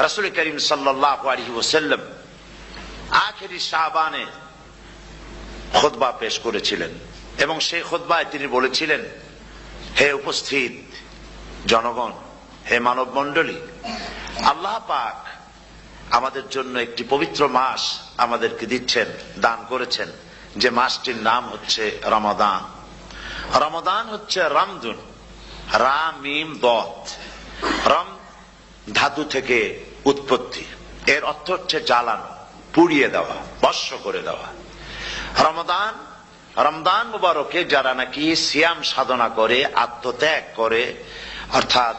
রাসূল করিম সাল্লাল্লাহু আলাইহি ওয়াসাল্লাম আখেরি শাবানে খুতবা পেশ করেছিলেন এবং সেই খুতবায় তিনি বলেছিলেন, হে উপস্থিত জনগণ, হে মানব মণ্ডলী, আল্লাহ পাক আমাদের জন্য একটি পবিত্র মাস আমাদেরকে দিচ্ছেন, দান করেছেন, যে মাসটির নাম হচ্ছে রমাদান। রমাদান হচ্ছে রামদুন, রা মিম দত, রম ধাতু থেকে উৎপত্তি, এর অর্থ হচ্ছে জ্বালানো, পুড়িয়ে দেওয়া, ভস্ম করে দেওয়া। রমাদান, রমজান মুবারকে যারা নাকি সিয়াম সাধনা করে, আত্মত্যাগ করে, অর্থাৎ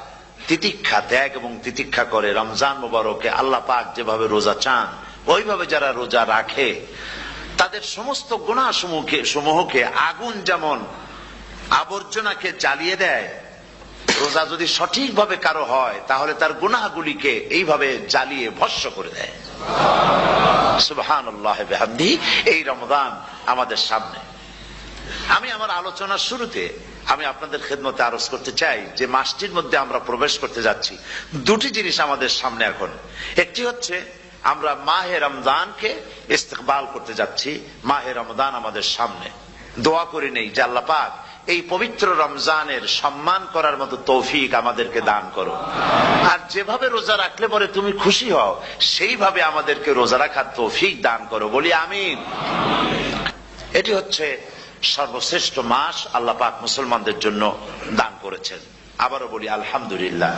তিতিক্ষা, ত্যাগ এবং তিতিক্ষা করে, রমজান মুবারকে আল্লাহ পাক যেভাবে রোজা চান ওইভাবে যারা রোজা রাখে, তাদের সমস্ত গুনাহ সমূহকে আগুন যেমন আবর্জনাকে জ্বালিয়ে দেয়, রোজা যদি সঠিকভাবে কারো হয় তাহলে তার গুনাহগুলিকে এইভাবে জ্বালিয়ে ভস্ম করে দেয়। সুবহানাল্লাহ বিহামদিহি। এই রমজান আমাদের সামনে। আমি আমার আলোচনার শুরুতে আমি আপনাদের খেদমতে আরজ করতে চাই যে মাসটির মধ্যে আমরা প্রবেশ করতে যাচ্ছি, দুটি জিনিস আমাদের সামনে এখন। একটি হচ্ছে আমরা মাহে রমজানকে ইস্তেকবাল করতে যাচ্ছি, মাহে রমজান আমাদের সামনে। দোয়া করে নেই যে আল্লাহ পাক এই পবিত্র রমজানের সম্মান করার মতো তৌফিক আমাদেরকে দান করো, আর যেভাবে রোজা রাখলে পরে তুমি খুশি হও সেইভাবে আমাদেরকে রোজা রাখার তৌফিক দান করো, বলি আমিন। এটি হচ্ছে সর্বশ্রেষ্ঠ মাস আল্লাহ পাক মুসলমানদের জন্য দান করেছেন। আবারও বলি আলহামদুলিল্লাহ।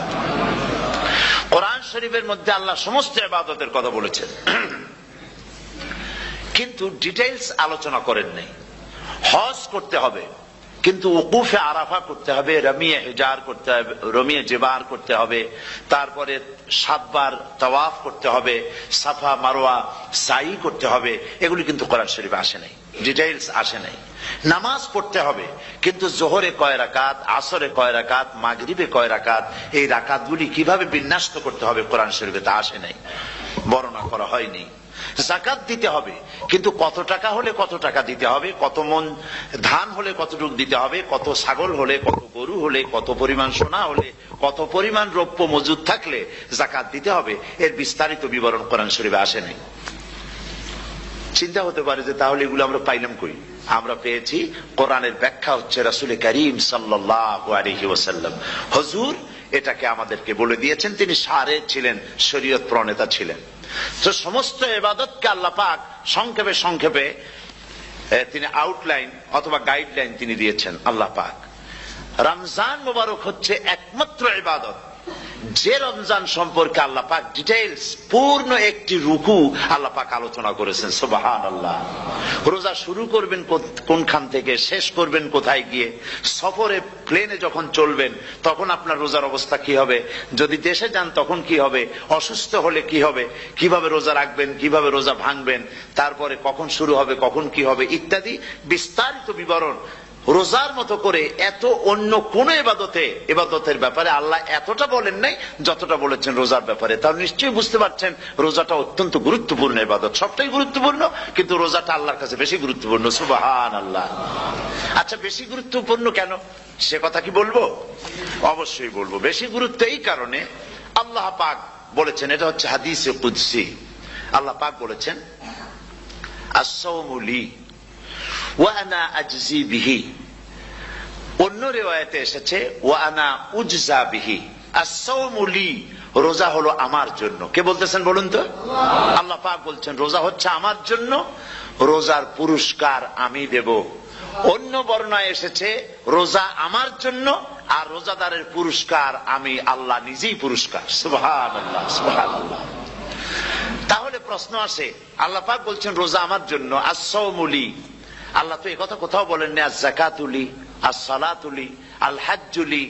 কোরআন শরীফের মধ্যে আল্লাহ সমস্ত ইবাদতের কথা বলেছেন, কিন্তু ডিটেইলস আলোচনা করেন নাই। হজ করতে হবে, কিন্তু উকুফে আরাফা করতে হবে, রমিয়ে হিজার করতে হবে, রমিয়ে জিবার করতে হবে, তারপরে 7 বার তাওয়াফ করতে হবে, সাফা মারওয়া সাই করতে হবে। এগুলি কিন্তু কোরআন শরীফে আসে নাই, ডিটেইলস আসে নাই। নামাজ পড়তে হবে, কিন্তু জোহরে কয় রাকাত, আসরে কয় রাকাত, মাগরিবে কয় রাকাত, এই রাকাতগুলি কিভাবে বিন্যস্ত করতে হবে কোরআন শরীফে তা আসে নাই, বর্ণনা করা হয়নি। যাকাত দিতে হবে, কিন্তু কত টাকা হলে কত টাকা দিতে হবে, কত মন ধান হলে কতটুকু দিতে হবে, কত ছাগল হলে, কত গরু হলে, কত পরিমাণ সোনা হলে, কত পরিমাণ রৌপ্য মজুদ থাকলে যাকাত দিতে হবে, এর বিস্তারিত বিবরণ কোরআন শরীফে আসে নাই। চিন্তা হতে পারে যে তাহলে এগুলো আমরা পাইলাম কই? আমরা পেয়েছি কোরআনের ব্যাখ্যা হচ্ছে রাসূল করিম সাল্লাল্লাহু আলাইহি ওয়াসাল্লাম, হুজুর এটাকে আমাদেরকে বলে দিয়েছেন। তিনি শারে ছিলেন, শরীয়ত প্রণেতা ছিলেন। তো সমস্ত ইবাদতকে আল্লাহ পাক সংক্ষেপে সংক্ষেপে তিনি আউটলাইন অথবা গাইডলাইন তিনি দিয়েছেন আল্লাহ পাক। রমজান মুবারক হচ্ছে একমাত্র ইবাদত যে রমজান সম্পর্কে আল্লাহ পাক ডিটেইলস পূর্ণ একটি রুকু আল্লাহ পাক আলোচনা করেছেন। সুবহানাল্লাহ। রোজা শুরু করবেন কোনখান থেকে, শেষ করবেন কোথায় গিয়ে, সফরে প্লেনে যখন চলবেন তখন আপনার রোজার অবস্থা কি হবে, যদি দেশে যান তখন কি হবে, অসুস্থ হলে কি হবে, কিভাবে রোজা রাখবেন, কিভাবে রোজা ভাঙবেন, তারপরে কখন শুরু হবে, কখন কি হবে ইত্যাদি বিস্তারিত বিবরণ। রোজার মতো করে এত অন্য কোন ইবাদতের ব্যাপারে আল্লাহ এতটা বলেন নাই যতটা বলেছেন রোজার ব্যাপারে। তাহলে নিশ্চয়ই বুঝতে পারছেন রোজাটা অত্যন্ত গুরুত্বপূর্ণ ইবাদত। সবটাই গুরুত্বপূর্ণ, কিন্তু রোজাটা আল্লাহর কাছে বেশি গুরুত্বপূর্ণ। সুবহানাল্লাহ। আচ্ছা, বেশি গুরুত্বপূর্ণ কেন সে কথা কি বলবো? অবশ্যই বলবো। বেশি গুরুত্ব এই কারণে, আল্লাহ পাক বলেছেন, এটা হচ্ছে হাদিসে কুদসি। আল্লাহ পাক বলেছেন, আস-সাওমু লি ওয়া আনা আজজি বিহি। অন্য রিওয়ায়াতে এসেছে ওয়া আনা উজজা বিহি। আস-সাওমু লি, রোজা হলো আমার জন্য। কে বলতেছেন বলুন তো? আল্লাহ পাক বলছেন রোজা হচ্ছে আমার জন্য, রোজার পুরস্কার আমি দেব। অন্য বর্ণনায় এসেছে রোজা আমার জন্য আর রোজাদারের পুরস্কার আমি আল্লাহ নিজেই পুরস্কার। সুবহানাল্লাহ, সুবহানাল্লাহ। তাহলে প্রশ্ন আসে, আল্লাহ পাক বলছেন রোজা আমার জন্য, আস-সাওমু লি। আল্লাহ তো একথা কোথাও বলেননি আজ-যাকাতুলি, আস-সালাতুলি, আল-হাজ্জুলি।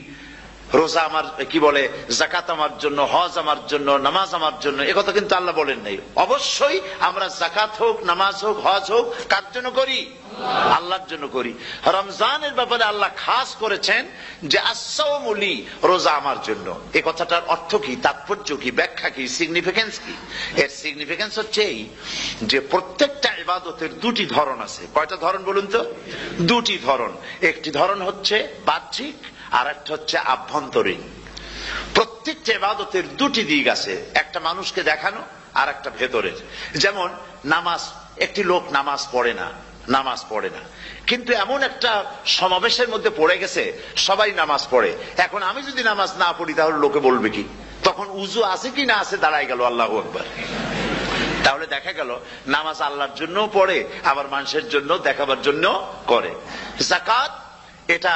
রোজা আমার কি বলে, যাকাত আমার জন্য, হজ আমার জন্য, নামাজ আমার জন্য, একথা কিন্তু আল্লাহ বলেন নাই। অবশ্যই আমরা যাকাত হোক, নামাজ হোক, হজ হোক কার জন্য করি? আল্লাহর জন্য করি। রমজানের ব্যাপারে আল্লাহ খাস করেছেন যে আস-সাওমু লি, রোজা আমার জন্য। এই কথাটার অর্থ কি, তাৎপর্য কি, ব্যাখ্যা কি, সিগনিফিকেন্স কি? এর সিগনিফিকেন্স হচ্ছে এই যে প্রত্যেকটা ইবাদতের দুটি ধরন আছে। কয়টা ধরন বলুন তো? দুটি ধরন। একটি ধরন হচ্ছে বাহ্যিক, আর একটা হচ্ছে আভ্যন্তরীণ। প্রত্যেকটা ইবাদতের দুটি দিক আছে। এক একটা মানুষকে দেখানো আর একটা ভেতরের। যেমন নামাজ, একটি লোক নামাজ পড়ে না, কিন্তু এমন একটা সমাবেশের মধ্যে পড়ে গেছে, সবাই নামাজ পড়ে। এখন আমি যদি নামাজ না পড়ি তাহলে লোকে বলবে কি? তখন উজু আছে কি না আছে দাঁড়ায় গেল আল্লাহু আকবার। তাহলে দেখা গেল নামাজ আল্লাহর জন্য পড়ে, আবার মানুষের জন্য দেখাবার জন্য করে। যাকাত এটা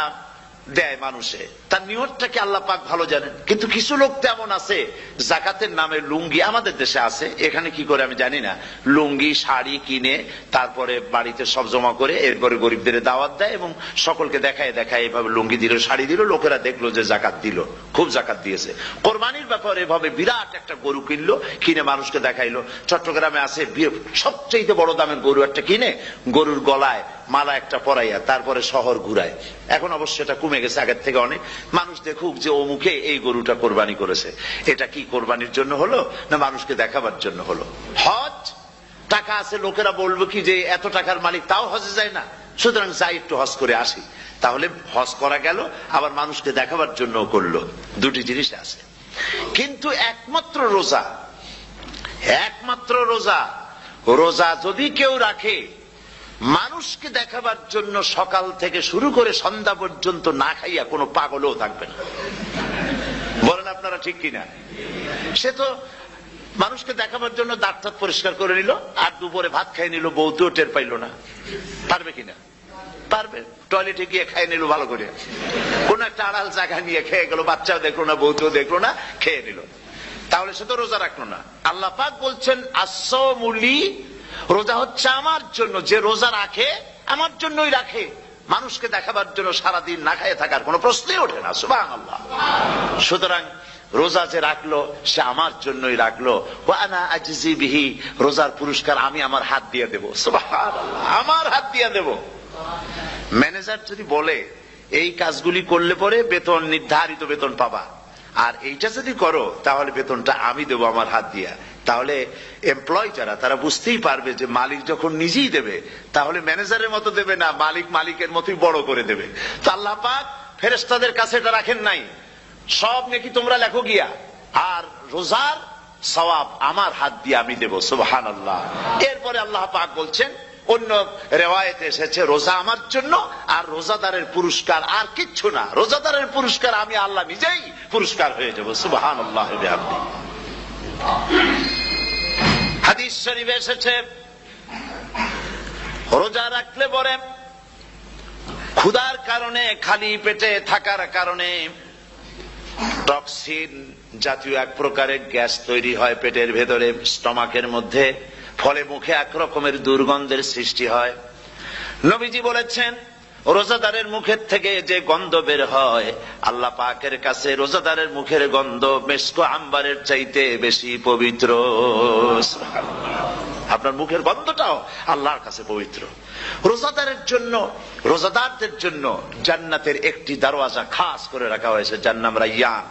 দেয় মানুষে, তার নিয়তটাকে আল্লাহ পাক ভালো জানেন। কিন্তু কিছু লোক তেমন আছে, যাকাতের নামে লুঙ্গি, আমাদের দেশে আছে, এখানে কি করে আমি জানি না, লুঙ্গি শাড়ি কিনে তারপরে বাড়িতে সব জমা করে এরপরে গরিবদের দাওয়াত দেয় এবং সকলকে দেখায় এভাবে লুঙ্গি দিল, শাড়ি দিল, লোকেরা দেখলো যে যাকাত দিল, খুব যাকাত দিয়েছে। কোরবানির ব্যাপারে এভাবে বিরাট একটা গরু কিনলো, কিনে মানুষকে দেখাইলো। চট্টগ্রামে আছে সবচেয়ে বড় দামের গরু একটা কিনে গরুর গলায় মালা একটা পরাইয়া তারপরে শহর ঘুরায়। এখন অবশ্য এটা কমে গেছে আগের থেকে অনেক। মানুষ দেখুক যে অমুকে এই গরুটা কোরবানি করেছে। এটা কি কোরবানির জন্য হলো না মানুষকে দেখাবার জন্য হলো? হজ, টাকা আছে, লোকেরা বলবো কি যে এত টাকার মালিক তাও হজে যায় না, সুতরাং যাই একটু হজ করে আসি। তাহলে হজ করা গেল, আবার মানুষকে দেখাবার জন্য করলো। দুটি জিনিস আছে। কিন্তু একমাত্র রোজা যদি কেউ রাখে মানুষকে দেখাবার জন্য সকাল থেকে শুরু করে সন্ধ্যা পর্যন্ত না খাইয়া কোনো পাগলও থাকবে না। বলেন আপনারা ঠিক কিনা? সে তো মানুষকে দেখাবার জন্য দাঁত পরিষ্কার করে নিল আর দুপুরে ভাত খাই নিল, বউতেও টের পাইল না। পারবে কিনা? পারবে। টয়লেটে গিয়ে খাই নিল ভালো করে, কোন একটা আড়াল জায়গা নিয়ে খেয়ে গেল, বাচ্চাও দেখলো না, বউতেও দেখলো না, খেয়ে নিল। তাহলে সে তো রোজা রাখলো না। আল্লাহ পাক বলছেন আসসামুলি, রোজা হচ্ছে আমার জন্য। যে রোজা রাখে আমার জন্যই রাখে, মানুষকে দেখাবার জন্য সারাদিন না খেয়ে থাকার কোনো প্রশ্নই ওঠে না। সুবহানাল্লাহ। সুতরাং রোজা যে রাখলো সে আমার জন্যই রাখলো। ওয়া আনা আজজি বিহি, রোজার পুরস্কার আমি আমার হাত দিয়ে দেব। সুবহানাল্লাহ, আমার হাত দিয়ে দেব। ম্যানেজার যদি বলে এই কাজগুলি করলে পরে বেতন, নির্ধারিত বেতন পাবা, আর এইটা যদি করো তাহলে বেতনটা আমি দেবো আমার হাত দিয়া, তাহলে এমপ্লয় যারা তারা বুঝতেই পারবে যে মালিক যখন নিজেই দেবে তাহলে ম্যানেজারের মতো দেবে না, মালিক মালিকের মতোই বড় করে দেবে। তো আল্লাহ পাক ফেরেশতাদের কাছে এটা রাখেন নাই, সব নাকি তোমরা লেখো গিয়া, আর রোজার সওয়াব আমার হাত দিয়ে আমি দেব। সুবহানাল্লাহ। এরপরে আল্লাহ পাক বলছেন, অন্য রিওয়ায়েতে এসেছে রোজা আমার জন্য, আর রোজাদারের পুরস্কার আর কিচ্ছু না, রোজাদারের পুরস্কার আমি আল্লাহ নিজেই পুরস্কার হয়ে যাব। সুবহানাল্লাহ। হাদিস শরীফে এসেছে রোজা রাখলে পরে ক্ষুধার কারণে, খালি পেটে থাকার কারণে টক্সিন জাতীয় এক প্রকারের গ্যাস তৈরি হয় পেটের ভেতরে, স্টমাকের মধ্যে, ফলে মুখে এক রকমের দুর্গন্ধের সৃষ্টি হয়। নবীজি বলেছেন রোজাদারের মুখের থেকে যে গন্ধ বের হয় আল্লাহ পাকের কাছে রোজাদারের মুখের গন্ধ মেশক আম্বারের চাইতে বেশি পবিত্র। আপনার মুখের গন্ধটাও আল্লাহর কাছে পবিত্র। রোজাদারদের জন্য জান্নাতের একটি দরওয়াজা খাস করে রাখা হয়েছে, যার নাম রায়্যান।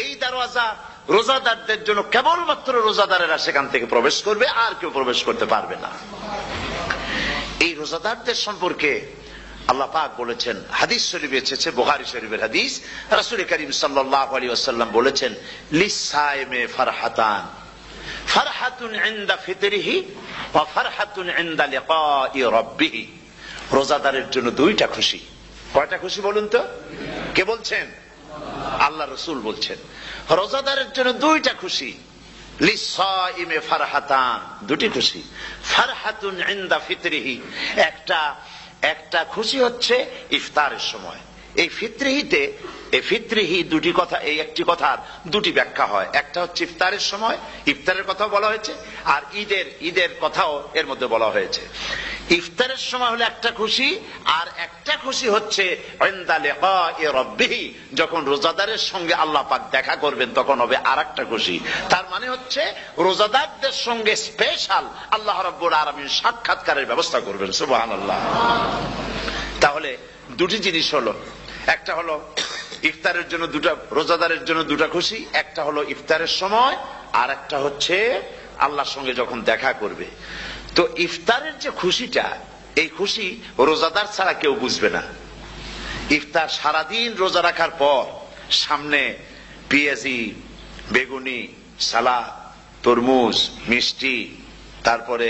এই দরওয়াজা রোজাদারদের জন্য, কেবলমাত্র রোজাদারেরা সেখান থেকে প্রবেশ করবে, আর কেউ প্রবেশ করতে পারবে না। এই রোজাদারদের সম্পর্কে আল্লাহ পাক বলেছেন, হাদিস শরীফে এসেছে, বুখারী শরীফের হাদিস, রাসূল করিম সাল্লাল্লাহু আলাইহি ওয়াসাল্লাম বলেছেন লিসাইমে ফারহাতান, ফারহাতুন ইনদা ফিতরিহি ওয়া ফারহাতুন ইনদা লিকাই রাব্বিহি। রোজাদারের জন্য দুইটা খুশি। কয়টা খুশি বলুন তো? কে বলছেন? আল্লাহ রাসূল বলছেন রোজাদারের জন্য দুইটা খুশি। লিসাইমে ফারহাতান, দুটি খুশি। ফারহাতুন ইনদা ফিতরিহি, একটা খুশি হচ্ছে ইফতারের সময়। এই ফিতরিহি দুটি কথা, এই একটি কথার দুটি ব্যাখ্যা হয়। একটা হচ্ছে ইফতারের সময়, ইফতারের কথা বলা হয়েছে, আর ঈদের কথাও এর মধ্যে বলা হয়েছে। ইফতারের সময় হলো একটা খুশি, আর একটা খুশি হচ্ছে ইনদা লিকাই রাব্বিহি, যখন রোজাদারের সঙ্গে আল্লাহ পাক দেখা করবেন তখন হবে আরেকটা খুশি। তার মানে হচ্ছে রোজাদারদের সঙ্গে স্পেশাল আল্লাহ রাব্বুল আলামিন সাক্ষাৎকারের ব্যবস্থা করবেন। সুবহানাল্লাহ। তাহলে দুটি জিনিস হলো, একটা হলো ইফতারের জন্য রোজাদারের জন্য দুটা খুশি, একটা হলো ইফতারের সময়, আর একটা হচ্ছে আল্লাহর সঙ্গে যখন দেখা করবে। তো ইফতারের যে খুশিটা, এই খুশি রোজাদার ছাড়া কেউ বুঝবে না। ইফতার সারাদিন রোজা রাখার পর সামনে পেঁয়াজি, বেগুনি, সালাদ, তরমুজ, মিষ্টি, তারপরে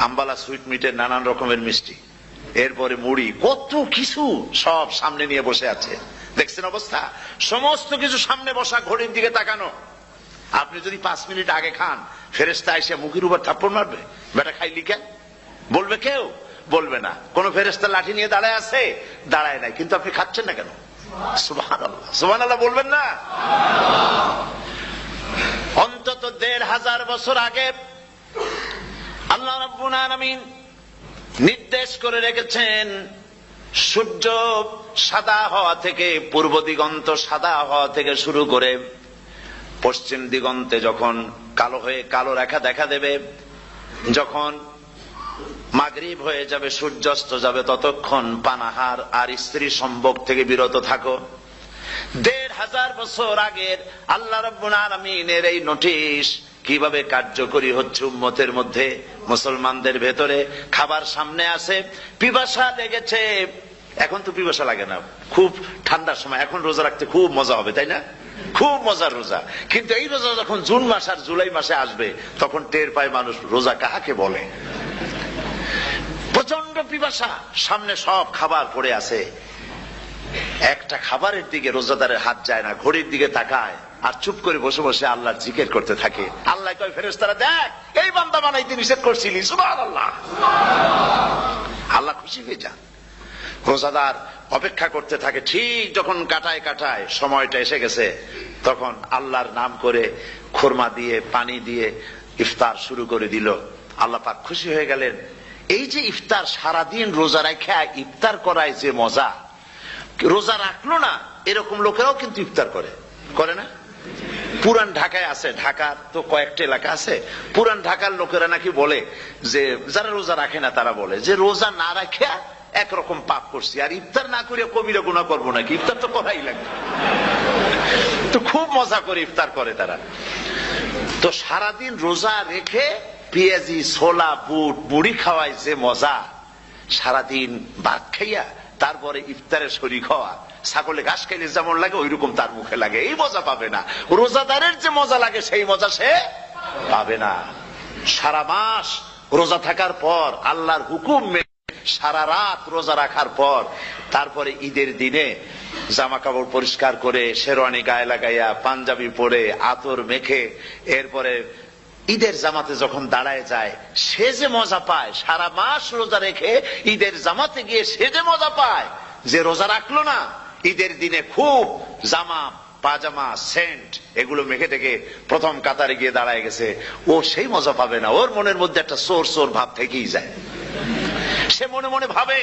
আম্বালা সুইট মিটের নানান রকমের মিষ্টি, এরপরে মুড়ি, কত কিছু সব সামনে নিয়ে বসে আছে। দেখছেন অবস্থা? সমস্ত কিছু সামনে বসা, ঘড়ির দিকে তাকানো। আপনি যদি 5 মিনিট আগে খান, ফেরেশতা এসে মুখের উপর থাপ্পড় মারবে, বেটা খাইলি কেন? বলবে কেউ? বলবে না। কোন ফেরেশতা লাঠি নিয়ে দাঁড়ায় আছে? দাঁড়ায় নাই, কিন্তু আপনি খাচ্ছেন না কেন? সুবহানাল্লাহ, সুবহানাল্লাহ বলবেন না? অন্তত 1500 বছর আগে আল্লাহ রাব্বুল আলামিন নির্দেশ করে রেখেছেন, সূর্য সাদা হওয়া থেকে, পূর্ব দিগন্ত সাদা হওয়া থেকে শুরু করে পশ্চিম দিগন্তে যখন কালো হয়ে কালো রেখা দেখা দেবে, যখন মাগরিব হয়ে যাবে, সূর্যাস্ত যাবে, ততক্ষণ পানাহার আর স্ত্রী সম্ভোগ থেকে বিরত থাকো। 1500 বছর আগের আল্লাহ রাব্বুল আলামিনের এই নোটিশ কিভাবে কার্যকরী হচ্ছে উম্মতের মধ্যে, মুসলমানদের ভেতরে। খাবার সামনে আসে, পিপাসা লেগেছে। এখন তো পিপাসা লাগে না, খুব ঠান্ডার সময়, এখন রোজা রাখতে খুব মজা হবে, তাই না? খুব মজার রোজা। কিন্তু এই রোজা যখন জুন মাস আর জুলাই মাসে আসবে, তখন টের পায় মানুষ রোজা কাহাকে বলে। প্রচন্ড পিপাসা, সামনে সব খাবার পড়ে আছে, একটা খাবারের দিকে রোজাদারের হাত যায় না, ঘড়ির দিকে তাকায় আর চুপ করে বসে বসে আল্লাহর জিকির করতে থাকে। আল্লাহ কয়, ফেরেশতারা দেখ, এই বান্দা বানাইতে নিষেধ করছিলি, সুবহানাল্লাহ। আল্লাহ খুশি হয়ে যান। রোজাদার অপেক্ষা করতে থাকে। ঠিক যখন কাটায় কাটায় সময়টা এসে গেছে, তখন আল্লাহর নাম করে খুরমা দিয়ে, পানি দিয়ে ইফতার শুরু করে দিল। আল্লাহ পাক খুশি হয়ে গেলেন। এই যে ইফতার, সারাদিন রোজা রাখা ইফতার করায় যে মজা, রোজা রাখলো না এরকম লোকেরাও কিন্তু ইফতার করে, করে না? পুরান ঢাকায় আছে, ঢাকার তো কয়েকটা এলাকা আছে, পুরান ঢাকার লোকেরা নাকি বলে যে, যারা রোজা রাখে না তারা বলে যে, রোজা না রাখে একরকম পাপ করছি, আর ইফতার না করে কবিরা গুনাহ করবো নাকি, ইফতার তো করাই লাগবে। তো খুব মজা করে ইফতার করে তারা। তো সারাদিন রোজা রেখে পেঁয়াজি, ছোলা, বুট, মুড়ি খাওয়ায় যে মজা, সারাদিন ভাত খাইয়া তারপরে ইফতারে শরীক হওয়া, ছাগলে ঘাস খাইলে যেমন লাগে ওইরকম তার মুখে লাগে, এই মজা পাবে না। রোজাদারের যে মজা লাগে সেই মজা সে পাবে না। সারা মাস রোজা থাকার পর, আল্লাহর হুকুম মেনে সারা রাত রোজা রাখার পর, তারপরে ঈদের দিনে জামা কাপড় পরিষ্কার করে, শেরওয়ানি গায়ে লাগাইয়া, পাঞ্জাবি পরে, আতর মেখে, এরপরে ঈদের জামাতে যখন দাঁড়ায় যায়, সে যে মজা পায়, সারা মাস রোজা রেখে ঈদের জামাতে গিয়ে সে যে মজা পায়, যে রোজা রাখলো না, ঈদের দিনে খুব জামা, পাজামা, সেন্ট এগুলো মেখে টেকে প্রথম কাতারে গিয়ে দাঁড়ায় গেছে, ও সেই মজা পাবে না। ওর মনের মধ্যে একটা চোর চোর ভাব থেকেই যায়। সে মনে মনে ভাবে,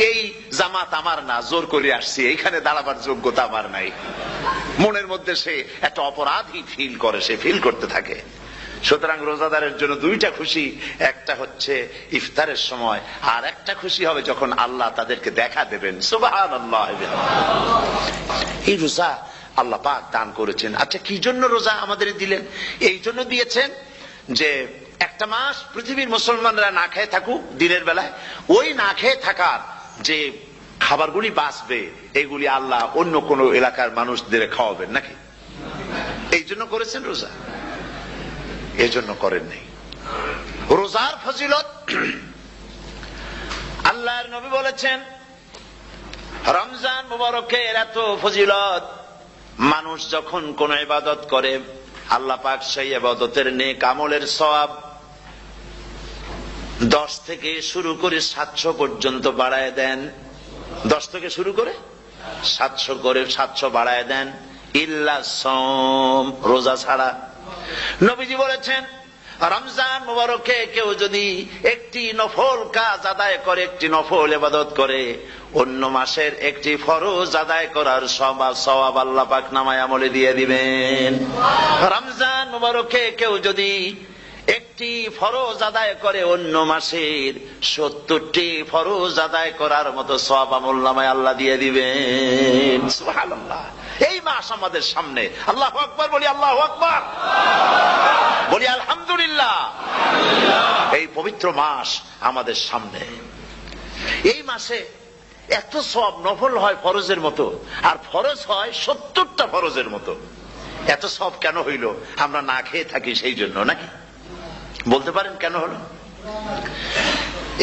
এই জামাত আমার না, জোর করে আসছি, এইখানে দাঁড়াবার যোগ্যতা আমার নাই। মনের মধ্যে সে একটা অপরাধী ফিল করে, সে ফিল করতে থাকে। সুতরাং রোজাদারের জন্য দুইটা খুশি, একটা হচ্ছে ইফতারের সময়, আর একটা খুশি হবে যখন আল্লাহ তাদেরকে দেখা দেবেন। সুবহানাল্লাহ। এই রোজা আল্লাহ পাক দান করেছেন। আচ্ছা, কি জন্য রোজা আমাদের দিলেন? এই জন্য দিয়েছেন যে একটা মাস পৃথিবীর মুসলমানরা না খেয়ে থাকুক দিনের বেলায়, ওই না খেয়ে থাকার যে খাবারগুলি বাঁচবে, এগুলি আল্লাহ অন্য কোন এলাকার মানুষদের খাওয়াবেন নাকি? এই জন্য করেছেন রোজা, এজন্য করেন নাই। রোজার ফজিলত আল্লাহর নবী বলেছেন, রমজান মুবারকের এত ফজিলত, মানুষ যখন কোন ইবাদত করে, আল্লাহ পাক সেই ইবাদতের নেক আমলের সওয়াব 10 থেকে শুরু করে 700 পর্যন্ত বাড়ায় দেন। 10 থেকে শুরু করে 700 করে 700 বাড়ায় দেন, ইল্লা সাওম, রোজা ছাড়া। নবীজি বলেছেন, রমজান মুবারকে কেউ যদি একটি নফল কাজ আদায় করে, একটি নফল ইবাদত করে, অন্য মাসের একটি ফরজ আদায় করার সওয়াব আল্লাহ পাক নামায় আমলে দিয়ে দিবেন। রমজান মুবারকে কেউ যদি একটি ফরজ আদায় করে, অন্য মাসের 70টি ফরজ আদায় করার মতো সওয়াব আমল নামায় আল্লাহ দিয়ে দিবেন। সুবহানাল্লাহ। এই মাস আমাদের সামনে, আল্লাহু আকবার বলি, আল্লাহু আকবার বলি, আলহামদুলিল্লাহ। এই পবিত্র মাস আমাদের সামনে। এই মাসে এত সওয়াব, নফল হয় ফরজের মতো, আর ফরজ হয় 70টা ফরজের মতো। এত সব কেন হইল? আমরা না খেয়ে থাকি সেই জন্য নাকি? বলতে পারেন কেন হলো?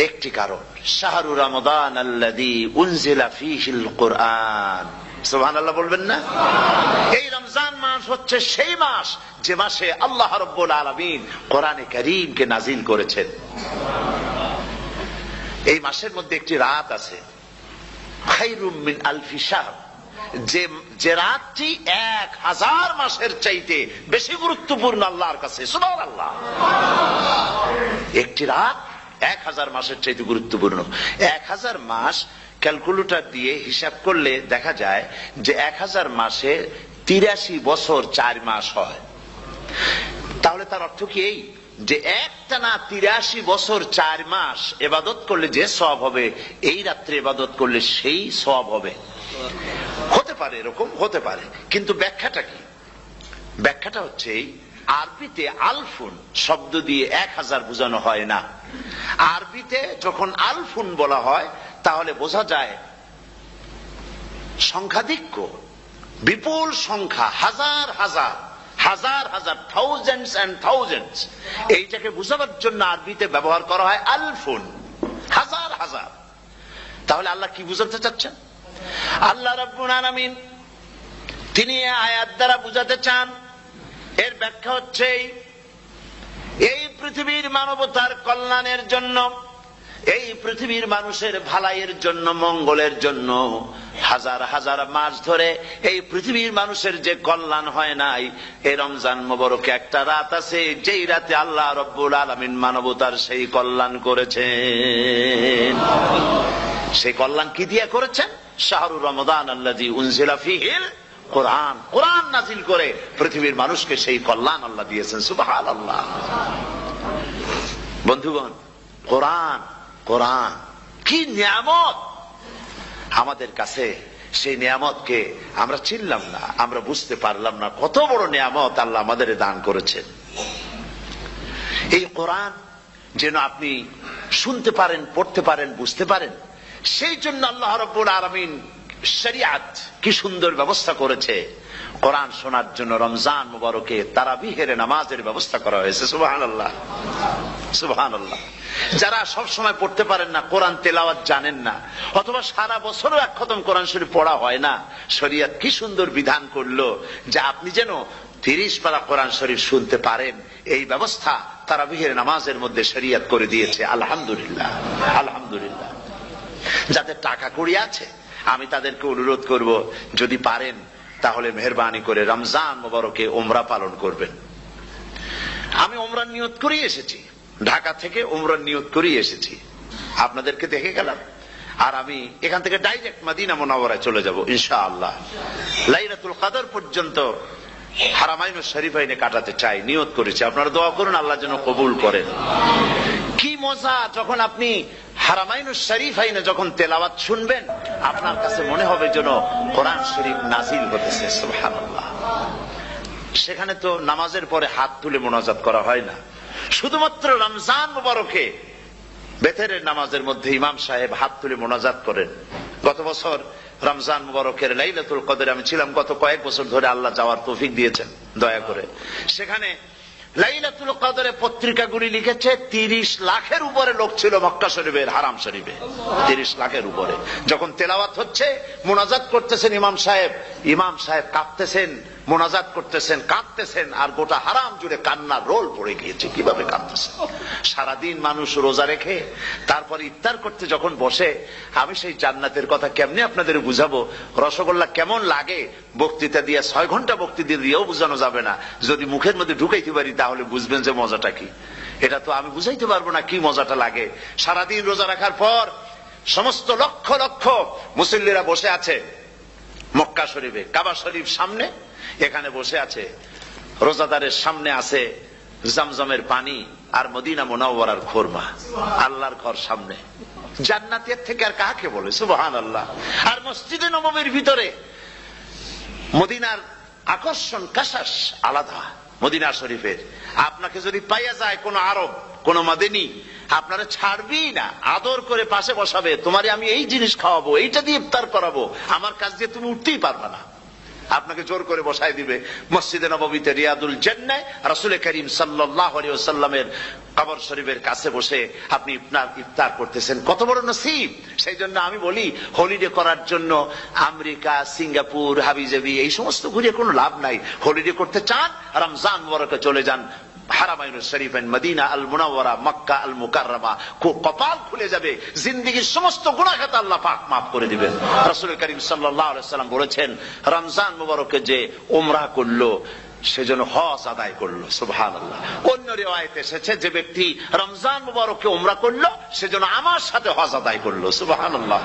একটি কারণ, শাহরু রমাদান আল্লাযী উনজিলা ফীহিল কুরআন। সুবহানাল্লাহ বলবেন না? এই রমজান মাস হচ্ছে সেই মাস যে মাসে আল্লাহ রাব্বুল আলামিন কোরআনে কারীমকে নাজিল করেছেন। এই মাসের মধ্যে একটি রাত আছে খায়রুম মিন আলফি শাহর, যে রাতটি 1000 মাসের চাইতে বেশি গুরুত্বপূর্ণ আল্লাহর কাছে। সুবহানাল্লাহ। একটি রাত 1000 মাসের চাইতে গুরুত্বপূর্ণ। 1000 মাস ক্যালকুলেটর দিয়ে হিসাব করলে দেখা যায় যে 1000 মাসে 83 বছর 4 মাস হয়। তাহলে তার অর্থ কি এই যে একটানা 83 বছর 4 মাস ইবাদত করলে যে সওয়াব হবে, এই রাত্রে ইবাদত করলে সেই সওয়াব হবে? হতে পারে, এরকম হতে পারে, কিন্তু ব্যাখ্যাটা কি? ব্যাখ্যাটা হচ্ছে আরবিতে আলফুন শব্দ দিয়ে 1000 বোঝানো হয় না। আরবিতে যখন আলফুন বলা হয় তাহলে বোঝা যায় সংখ্যাধিক্য, বিপুল সংখ্যা, হাজার হাজার হাজার হাজার, থাউজেন্ডস এন্ড থাউজেন্ডস। এইটাকে বোঝাবার জন্য আরবিতে ব্যবহার করা হয় আলফুন, হাজার হাজার। তাহলে আল্লাহ কি বুঝাতে চাচ্ছেন? আল্লাহ রাব্বুল আলামিন তিনি আয়াত দ্বারা বুঝাতে চান, এর ব্যাখ্যা হচ্ছে এই পৃথিবীর মানবতার কল্যাণের জন্য, এই পৃথিবীর মানুষের ভালাইয়ের জন্য, মঙ্গলের জন্য হাজার হাজার মাস ধরে এই পৃথিবীর মানুষের যে কল্যাণ হয় নাই, এই রমজান মোবারকে একটা রাত আছে যেই রাতে আল্লাহ রাব্বুল আলামিন মানবতার সেই কল্যাণ করেছেন। সেই কল্যাণ কি দিয়ে করেছেন? শাহরু রমাদান আল্লাযী উনজিলা ফীহিল কোরআন, কোরআন নাজিল করে পৃথিবীর মানুষকে সেই কল্যাণ আল্লাহ দিয়েছেন। সুবহানাল্লাহ। বন্ধুগণ, কোরআন, কোরআন কি নিয়ামত আমাদের কাছে! সেই নিয়ামতকে আমরা চিনলাম না, আমরা বুঝতে পারলাম না কত বড় নিয়ামত আল্লাহ আমাদের দান করেছেন। এই কোরআন যেন আপনি শুনতে পারেন, পড়তে পারেন, বুঝতে পারেন, সেই জন্য আল্লাহ রাব্বুল আলামিন শরিয়াত কি সুন্দর ব্যবস্থা করেছে। কোরআন শোনার জন্য রমজান মুবারকে তারাবিহের নামাজের ব্যবস্থা করা হয়েছে। সুবহানাল্লাহ, সুবহানাল্লাহ। যারা সব সময় পড়তে পারেন না, কোরআন তেলাওয়াত জানেন না, অথবা সারা বছরও এক খতম কোরআন শরীফ পড়া হয় না, শরিয়াত কি সুন্দর বিধান করলো যে আপনি যেন 30 পারা কোরআন শরীফ শুনতে পারেন। এই ব্যবস্থা তারাবিহের নামাজের মধ্যে শরিয়াত করে দিয়েছে। আলহামদুলিল্লাহ, আলহামদুলিল্লাহ। যাদের টাকা কড়ি আছে আমি তাদেরকে অনুরোধ করব, যদি পারেন তাহলে মেহেরবানি করে রমজান মুবারকে উমরা পালন করবেন। আমি উমরার নিয়ত করে এসেছি, ঢাকা থেকে উমরার নিয়ত করে এসেছি, আপনাদেরকে দেখে গেলাম। আর আমি এখান থেকে ডাইরেক্ট মদিনা মুনাওয়ারায় চলে যাব ইনশাআল্লাহ। লাইলাতুল কদর পর্যন্ত হারামাইনুশ শরীফাইনে কাটাতে চাই, নিয়ত করেছি। আপনারা দোয়া করুন আল্লাহ যেন কবুল করেন। কি মজা যখন আপনি হারামাইনুশ শরীফাইনে যখন তেলাওয়াত শুনবেন, আপনার কাছে মনে হবে যেন কোরআন শরীফ নাজিল হতেছে। সুবহানাল্লাহ। সেখানে তো নামাজের পরে হাত তুলে মোনাজাত করা হয় না, শুধুমাত্র রমজান মুবারকে বেতেরের নামাজের মধ্যে ইমাম সাহেব হাত তুলে মোনাজাত করেন। গত বছর রমজান মুবারকের লাইলাতুল কদরে আমি ছিলাম, গত কয়েক বছর ধরে আল্লাহ যাওয়ার তৌফিক দিয়েছেন দয়া করে। সেখানে লাইলাতুল কদরে পত্রিকাগুলি লিখেছে 30 লাখের উপরে লোক ছিল মক্কা শরীফের, হারাম শরীফে 30 লাখের উপরে। যখন তেলাওয়াত হচ্ছে, মোনাজাত করতেছেন ইমাম সাহেব কাঁপতেছেন, মোনাজাত করতেছেন, কাঁদতেছেন, আর গোটা হারাম জুড়ে কান্নার রোল পড়ে গিয়েছে। কিভাবে কাঁদতেছেন! সারাদিন মানুষ রোজা রেখে তারপরে ইফতার করতে যখন বসে, আমি সেই জান্নাতের কথা কেমনে আপনাদের বুঝাবো? রসগোল্লা কেমন লাগে বক্তৃতা দিয়ে 6 ঘন্টা বক্তৃতা দিয়েও বুঝানো যাবে না। যদি মুখের মধ্যে ঢুকাইতে পারি তাহলে বুঝবেন যে মজাটা কি। এটা তো আমি বুঝাইতে পারবো না কি মজাটা লাগে। সারাদিন রোজা রাখার পর সমস্ত লক্ষ লক্ষ মুসল্লিরা বসে আছে মক্কা শরীফে, কাবা শরীফ সামনে, এখানে বসে আছে। রোজাদারের সামনে আছে জমজমের পানি আর মদিনা মুনাওয়ারার খুরমা। আল্লাহর ঘর সামনে, জান্নাতের থেকে আর কাকে বলে! সুবহানাল্লাহ। আর মসজিদে নববীর ভিতরে মদিনার আকর্ষণ কাশাস আলাদা। মদিনা শরীফের আপনাকে যদি পাইয়া যায় কোন আরব, কোন মাদানী, আপনারা ছাড়বেই না, আদর করে পাশে বসাবে, তোমারে আমি এই জিনিস খাওয়াবো, এইটা দিয়ে ইফতার করাবো, আমার কাছ দিয়ে তুমি উঠতেই পারবে না। আপনাকে জোর করে বসায় দিবে মসজিদে নববীতে রিয়াদুল জান্নাহ রাসূল করিম সাল্লাল্লাহু আলাইহি ওয়াসাল্লামের কবর শরীফের কাছে বসে আপনি ইফতার করতেছেন, কত বড় নসিব। সেই জন্য আমি বলি হলিডে করার জন্য আমেরিকা, সিঙ্গাপুর, হাবিজাবি এই সমস্ত ঘুরে কোনো লাভ নাই। হলিডে করতে চান রমজান মুবারকে চলে যান হারামাইন শরীফাইন, মদিনা আল মুনাওয়ারা, মক্কা আল মুকাররমা, কপাল খুলে যাবে, জিন্দেগীর সমস্ত গুনাহ খাতা আল্লাহ পাক maaf করে দিবেন। রাসূল করিম সাল্লাল্লাহু আলাইহি ওয়াসাল্লাম বলেছেন রমজান মুবারকে যে উমরা করলো সেজন্য হজ আদায় করলো। সুবহানাল্লাহ। অন্য রিওয়ায়াতে এসেছে যে ব্যক্তি রমজান মুবারকে উমরা করলো সেজন্য আমার সাথে হজ আদায় করলো। সুবহানাল্লাহ।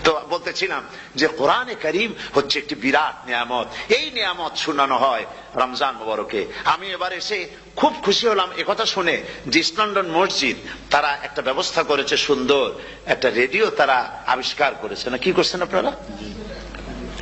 তো বলতেছিলাম যে কোরআনে কারীম হচ্ছে একটি বিরাট নিয়ামত, এই নিয়ামত শোনানো হয় রমজান মুবারকে। আমি এবার এসে খুব খুশি হলাম একথা শুনে যে ইস্ট লন্ডন মসজিদ তারা একটা ব্যবস্থা করেছে, সুন্দর একটা রেডিও তারা আবিষ্কার করেছে। না কি করছেন আপনারা?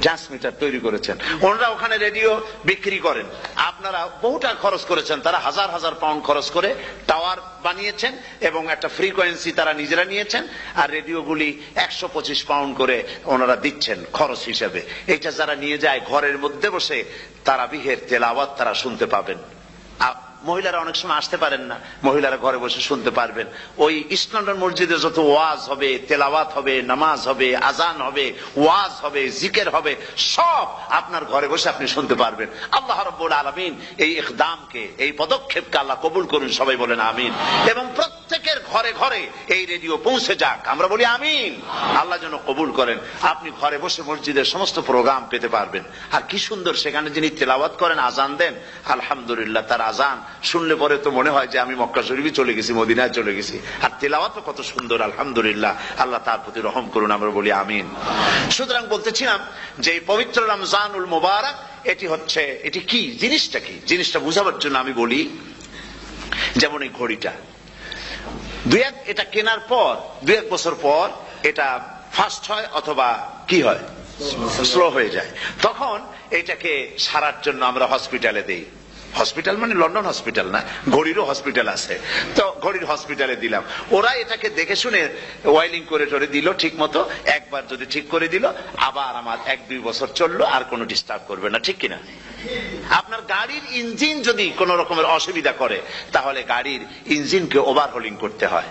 ট্রান্সমিটার তৈরি করেছেন। ওনারা ওখানে রেডিও বিক্রি করেন, আপনারা বহুটা খরচ করেছেন, তারা হাজার হাজার পাউন্ড খরচ করে টাওয়ার বানিয়েছেন এবং একটা ফ্রিকোয়েন্সি তারা নিজেরা নিয়েছেন, আর রেডিওগুলি 125 পাউন্ড করে ওনারা দিচ্ছেন খরচ হিসেবে। এটা যারা নিয়ে যায় ঘরের মধ্যে বসে তারাবিহের তেলাওয়াত তারা শুনতে পাবেন। মহিলারা অনেক সময় আসতে পারেন না, মহিলারা ঘরে বসে শুনতে পারবেন। ওই ইস্ট লন্ডন মসজিদে যত ওয়াজ হবে, তেলাওয়াত হবে, নামাজ হবে, আজান হবে, ওয়াজ হবে, জিকির হবে, সব আপনার ঘরে বসে আপনি শুনতে পারবেন। আল্লাহ রাব্বুল আলামিন এই ইকদামকে, এই পদক্ষেপকে আল্লাহ কবুল করুন, সবাই বলেন আমিন। এবং প্রত্যেকের ঘরে ঘরে এই রেডিও পৌঁছে যাক, আমরা বলি আমিন। আল্লাহ যেন কবুল করেন। আপনি ঘরে বসে মসজিদের সমস্ত প্রোগ্রাম পেতে পারবেন। আর কি সুন্দর সেখানে যিনি তেলাওয়াত করেন, আজান দেন, আলহামদুলিল্লাহ, তার আজান শুনলে পরে তো মনে হয় যে আমি মক্কা শরীফে চলে গেছি, মদিনায় চলে গেছি। আর তেলাওয়াত কত সুন্দর, আলহামদুলিল্লাহ। আল্লাহ তার প্রতি রহম করুন, আমরা বলি আমিন। সুতরাং বলতেছিলাম যে এই পবিত্র রমজানুল মুবারক এটি কি জিনিসটা, কি জিনিসটা বুঝাবার জন্য আমি বলি, যেমন এই ঘড়িটা এটা কেনার পর 2-1 বছর পর এটা ফাস্ট হয় অথবা কি হয়, স্লো হয়ে যায়। তখন এটাকে সারার জন্য আমরা হসপিটালে দেই। হসপিটাল মানে লন্ডন হসপিটাল না, ঘড়িরও হসপিটাল আছে। তো ঘড়ির হসপিটালে দিলাম, ওরা এটাকে দেখে শুনে ওয়াইলিং করে টরে দিল ঠিক মতো। একবার যদি ঠিক করে দিল, আবার আমার 1-2 বছর চললো, আর কোনো ডিস্টার্ব করবে না, ঠিক কিনা? আপনার গাড়ির ইঞ্জিন যদি কোন রকমের অসুবিধা করে, তাহলে গাড়ির ইঞ্জিনকে ওভারহোলিং করতে হয়,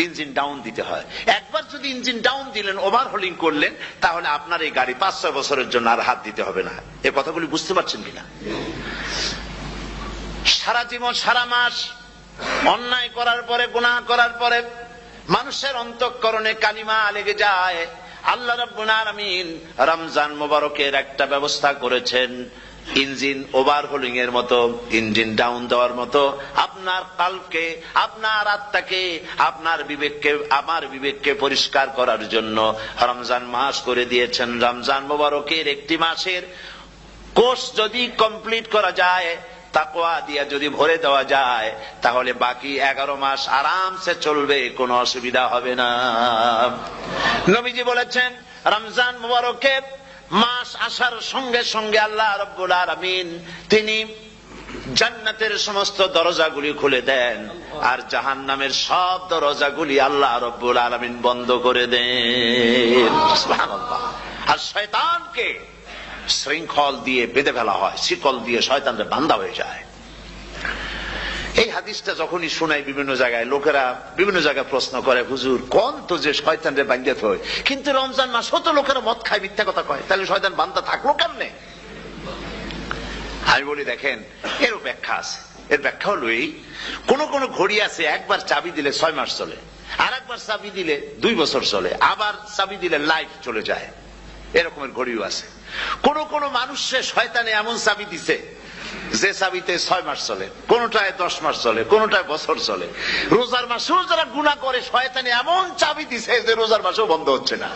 ইঞ্জিন ডাউন দিতে হয়। একবার যদি ইঞ্জিন ডাউন দিলেন, ওভারহোলিং করলেন, তাহলে আপনার এই গাড়ি 5-6 বছরের জন্য আর হাত দিতে হবে না। এই কথাগুলি বুঝতে পারছেন কিনা? সারা জীবন, সারা মাস অন্যায় করার পরে, গুনাহ করার পরে মানুষের অন্তঃকরণে কালিমা লেগে যায়। আল্লাহ রাব্বুল আলামিন রমজান মুবারকের একটা ব্যবস্থা করেছেন, ইঞ্জিন ওভারহোলিং এর মতো, ইঞ্জিন ডাউন দেওয়ার মতো। আপনার কালকে, আপনার আত্মাকে, আপনার বিবেককে, আমার বিবেককে পরিষ্কার করার জন্য রমজান মাস করে দিয়েছেন। রমজান মুবারকের একটি মাসের কোর্স যদি কমপ্লিট করা যায়, তাকওয়া দিয়া যদি ভরে দেওয়া যায়, তাহলে বাকি 11 মাস আরামসে চলবে, কোনো অসুবিধা হবে না। নবীজি বলেছেন রমজান মুবারকে মাস আসার সঙ্গে সঙ্গে আল্লাহ রাব্বুল আলামিন তিনি জান্নাতের সমস্ত দরজাগুলি খুলে দেন, আর জাহান্নামের সব দরজাগুলি আল্লাহ রাব্বুল আলামিন বন্ধ করে দেন। সুবহানাল্লাহ। আর শয়তানকে শৃঙ্খল দিয়ে বেঁধে ফেলা হয়, শিকল দিয়ে শয়তানরা বান্ধা হয়ে যায়। এই হাদিসটা যখনই শোনাই বিভিন্ন জায়গায়, লোকেরা বিভিন্ন জায়গায় প্রশ্ন করে, হুজুর কোন তো যে শয়তানরে বান্ধতে হয়, কিন্তু রমজান মাস হতো লোকেরা মদ খায়, মিথ্যা কথা কয়, তাহলে শয়তান বান্ধা থাকলো কেমনে? আমি বলি দেখেন, এরও ব্যাখ্যা আছে। এর ব্যাখ্যা হলো এই, কোন কোন ঘড়ি আছে একবার চাবি দিলে 6 মাস চলে, আর একবার চাবি দিলে 2 বছর চলে, আবার চাবি দিলে লাইফ চলে যায়। এরকমের ঘড়িও আছে। কোন কোন মানুষের শয়তানে এমন চাবি দিছে যে চাবিতে 6 মাস চলে, কোনটায় 10 মাস চলে, কোনটায় বছর চলে। রোজার মাসেও যারা গুনাহ করে, শয়তানে এমন চাবি দিছে যে রোজার মাসেও বন্ধ হচ্ছে না।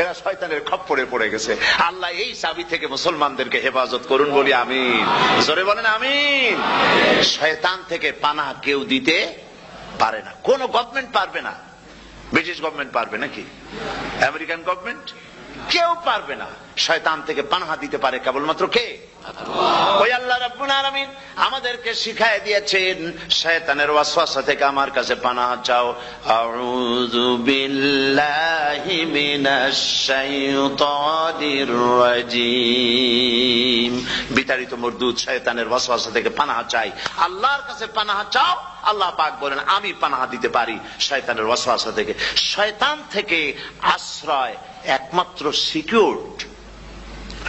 এরা শয়তানের খপ্পরে পড়ে গেছে। আল্লাহ এই চাবি থেকে মুসলমানদেরকে হেফাজত করুন, বলি আমিন। জোরে বলেন আমিন। শয়তান থেকে পানাহ কেউ দিতে পারে না, কোন গভর্নমেন্ট পারবে না। ব্রিটিশ গভর্নমেন্ট পারবে নাকি? American government? কেউ পারবে না। শয়তান থেকে পানাহ দিতে পারে কেবলমাত্র কে? ওই আল্লাহ রাব্বুল আলামিন আমাদেরকে শিখায় দিয়েছেন শয়তানের ওয়াসওয়াসা থেকে আমার কাছে পানাহ চাও। আউযু বিল্লাহি মিনাশ শাইতানির রাজীম। বিতাড়িত মরদুদ শয়তানের ওয়াসওয়াসা থেকে পানাহ চাই, আল্লাহর কাছে পানাহ চাও। আল্লাহ পাক বলেন আমি পানাহ দিতে পারি শয়তানের ওয়াসওয়াসা থেকে। শয়তান থেকে আশ্রয় একমাত্র সিকিউরড,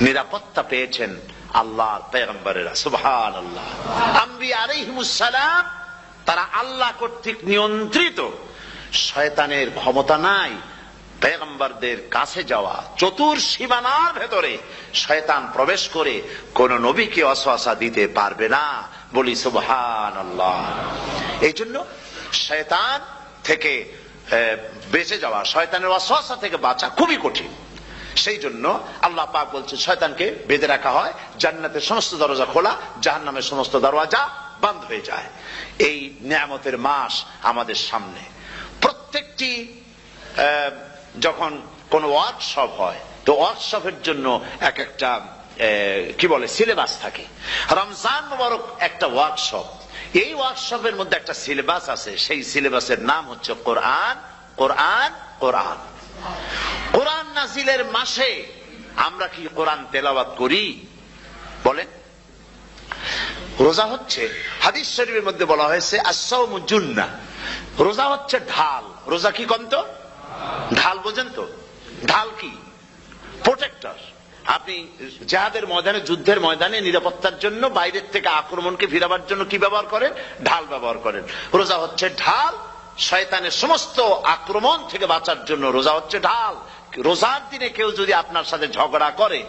নিরাপত্তা পেয়েছেন আল্লাহর পয়গম্বরেরা। সুবহানাল্লাহ। আম্বিয়া আলাইহিমুস সালাম তারা আল্লাহ কর্তৃক নিয়ন্ত্রিত। শয়তানের ক্ষমতা নাই পয়গম্বরদের কাছে যাওয়া। চতুর সীমানার ভেতরে শয়তান প্রবেশ করে কোন নবীকে ওয়াসওয়াসা দিতে পারবে না। বলি সুবহানাল্লাহ। এই জন্য শয়তান থেকে বেঁচে যাওয়া, শয়তানের ওয়াসওয়াসা থেকে বাঁচা খুবই কঠিন। সেই জন্য আল্লাহ পাক বলছে শয়তানকে বেঁধে রাখা হয়, জান্নাতের সমস্ত দরজা খোলা, জাহান্নামের সমস্ত দরজা বন্ধ হয়ে যায়। এই নিয়ামতের মাস আমাদের সামনে। প্রত্যেকটি যখন কোন ওয়ার্কশপ হয় তো ওয়ার্কশপের জন্য এক একটা কি বলে সিলেবাস থাকে। রমজান মুবারক একটা ওয়ার্কশপ। এই ওয়ার্কশপের মধ্যে একটা সিলেবাস আছে, সেই সিলেবাসের নাম হচ্ছে কোরআন। কোরআন কোরআন কোরআন নাজিলের মাসে আমরা কি কোরআন তেলাওয়াত করি? বলেন। রোজা হচ্ছে, হাদিস শরীফের মধ্যে বলা হয়েছে আস-সাওমু জুন্নাহ, রোজা হচ্ছে ঢাল। রোজা কি কন্ত? ঢাল। বোঝেন তো ঢাল কি? প্রোটেক্টর। আপনি জিহাদের ময়দানে, যুদ্ধের ময়দানে নিরাপত্তার জন্য, বাইরের থেকে আক্রমণকে ফিরাবার জন্য কি ব্যবহার করেন? ঢাল ব্যবহার করেন। রোজা হচ্ছে ঢাল। শয়তানের সমস্ত আক্রমণ থেকে বাঁচার জন্য রোজা হচ্ছে ঢাল। রোজার দিনে কেউ যদি আপনার সাথে ঝগড়া করে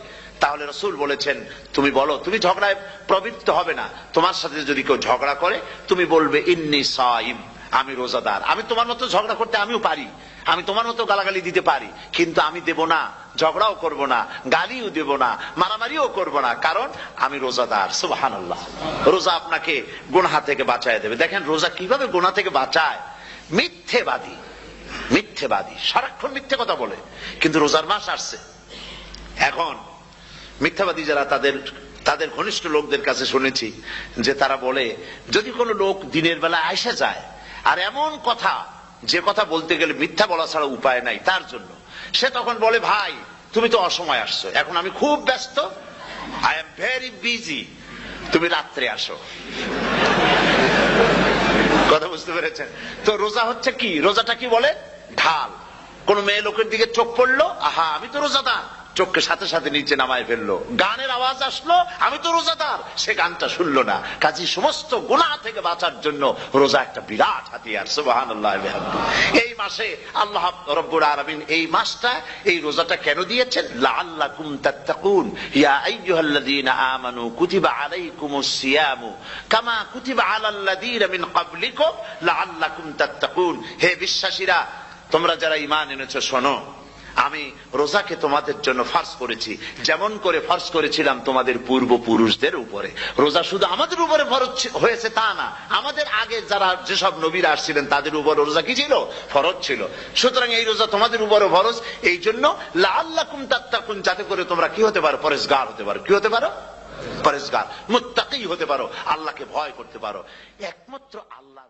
তাহলে রাসূল বলেছেন তুমি বলো, তুমি ঝগড়ায় প্রবৃত্ত হবে না। তোমার সাথে যদি কেউ ঝগড়া করে তুমি বলবে ইন্নী সাইম, আমি রোজাদার। আমি তোমার মতো ঝগড়া করতে আমিও পারি, আমি তোমার মতো গালাগালি দিতে পারি, কিন্তু আমি দেব না, ঝগড়াও করব না, গালিও দেব না, মারামারিও করব না, কারণ আমি রোজাদার। সুবহানাল্লাহ। রোজা আপনাকে গুনাহ থেকে বাঁচায় দেবে। দেখেন রোজা কিভাবে গুনাহ থেকে বাঁচায়। মিথ্যেবাদী, মিথ্যেবাদী সারাক্ষণ মিথ্যে কথা বলে, কিন্তু রোজার মাস আসছে। এখন মিথ্যাবাদী যারা, তাদের ঘনিষ্ঠ লোকদের কাছে শুনেছি যে তারা বলে যদি কোনো লোক দিনের বেলা আইসা যায় আর এমন কথা, যে কথা বলতে গেলে মিথ্যা বলা ছাড়া উপায় নাই তার জন্য, সে তখন বলে ভাই তুমি তো অসময় আসছো, এখন আমি খুব ব্যস্ত, আই এম ভেরি বিজি, তুমি রাত্রে আসো। কথা বুঝতে পেরেছেন তো? রোজা হচ্ছে কি? রোজাটা কি বলে? ঢাল। কোন মেয়ে লোকের দিকে চোখ পড়লো, আহা আমি তো রোজাদার, চোখকে সাথে সাথে নিচে নামায় ফেললো। গানের আওয়াজ আসলো, আমি তো রোজাদার, সে গানটা শুনলো না। কাজী সমস্ত গুনাহ থেকে বাঁচার জন্য রোজা একটা বিরাট হাতিয়ার। সুবহানাল্লাহ। এই মাসে আল্লাহ রাব্বুল আলামিন এই মাসটা, এই রোজাটা কেন দিয়েছেন? লাআল্লাকুম তাত্তাকুন। ইয়া আইয়ুহাল্লাযীনা আমানু কুতিবা আলাইকুমুস সিয়ামু কামা কুতিবা আলাল্লাযীনা মিন ক্বাবলিকুম লাআল্লাকুম তাত্তাকুন। হে বিশ্বাসীরা, তোমরা যারা ঈমান এনেছো শোনো, আমি রোজাকে তোমাদের জন্য ফরজ করেছি যেমন করে ফরজ করেছিলাম তোমাদের পূর্বপুরুষদের উপরে। রোজা শুধু আমাদের উপরে ফরজ হয়েছে তা না, আমাদের আগে যারা যেসব নবীরা আসছিলেন তাদের উপর রোজা কি ছিল? ফরজ ছিল। সুতরাং এই রোজা তোমাদের উপরে ফরজ, এই জন্য লাআল্লাকুম তাত্তাকুন, যাতে করে তোমরা কি হতে পারো? পরেজগার হতে পারো। কি হতে পারো? পরেজগার, মুত্তাকি হতে পারো, আল্লাহকে ভয় করতে পারো। একমাত্র আল্লাহ